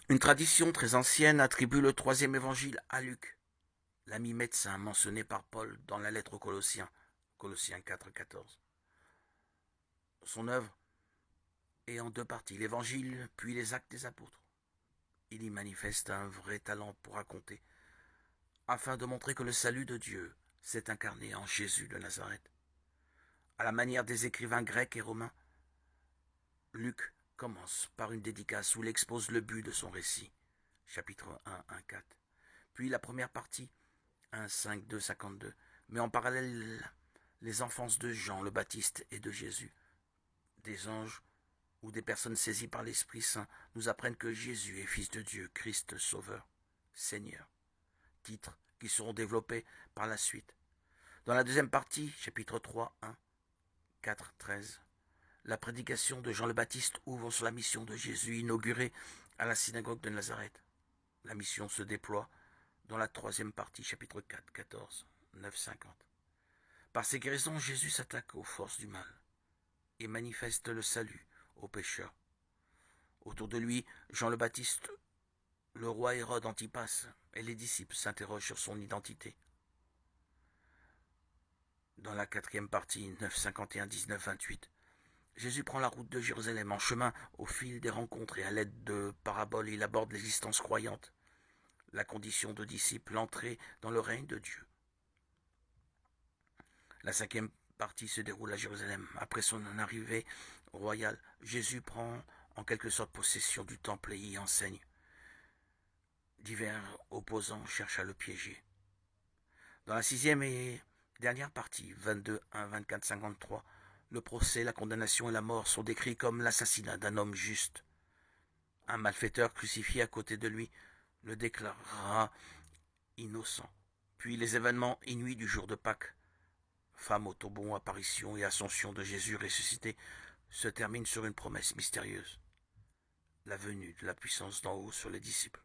Une tradition très ancienne attribue le troisième évangile à Luc, l'ami médecin mentionné par Paul dans la lettre aux Colossiens, Colossiens 4,14. Son œuvre est en deux parties, l'évangile puis les actes des apôtres. Il y manifeste un vrai talent pour raconter, afin de montrer que le salut de Dieu s'est incarné en Jésus de Nazareth. À la manière des écrivains grecs et romains, Luc commence par une dédicace où il expose le but de son récit, chapitre 1, 1, 4. Puis la première partie, 1, 5, 2, 52, met en parallèle les enfances de Jean le Baptiste et de Jésus. Des anges ou des personnes saisies par l'Esprit Saint nous apprennent que Jésus est Fils de Dieu, Christ Sauveur, Seigneur. Titres qui seront développés par la suite. Dans la deuxième partie, chapitre 3, 1, 4, 13, la prédication de Jean le Baptiste ouvre sur la mission de Jésus inaugurée à la synagogue de Nazareth. La mission se déploie dans la troisième partie, chapitre 4, 14, 9, 50. Par ces guérisons, Jésus s'attaque aux forces du mal et manifeste le salut aux pécheurs. Autour de lui, Jean le Baptiste, le roi Hérode Antipas et les disciples s'interrogent sur son identité. Dans la quatrième partie, 9, 51, 19, 28, Jésus prend la route de Jérusalem. En chemin, au fil des rencontres et à l'aide de paraboles, il aborde l'existence croyante, la condition de disciple, l'entrée dans le règne de Dieu. La cinquième partie se déroule à Jérusalem. Après son arrivée royale, Jésus prend en quelque sorte possession du temple et y enseigne. Divers opposants cherchent à le piéger. Dans la sixième et dernière partie, 22, 1, 24, 53, le procès, la condamnation et la mort sont décrits comme l'assassinat d'un homme juste. Un malfaiteur crucifié à côté de lui le déclarera innocent. Puis les événements inouïs du jour de Pâques, femme au tombeau, apparition et ascension de Jésus ressuscité, se terminent sur une promesse mystérieuse, la venue de la puissance d'en haut sur les disciples.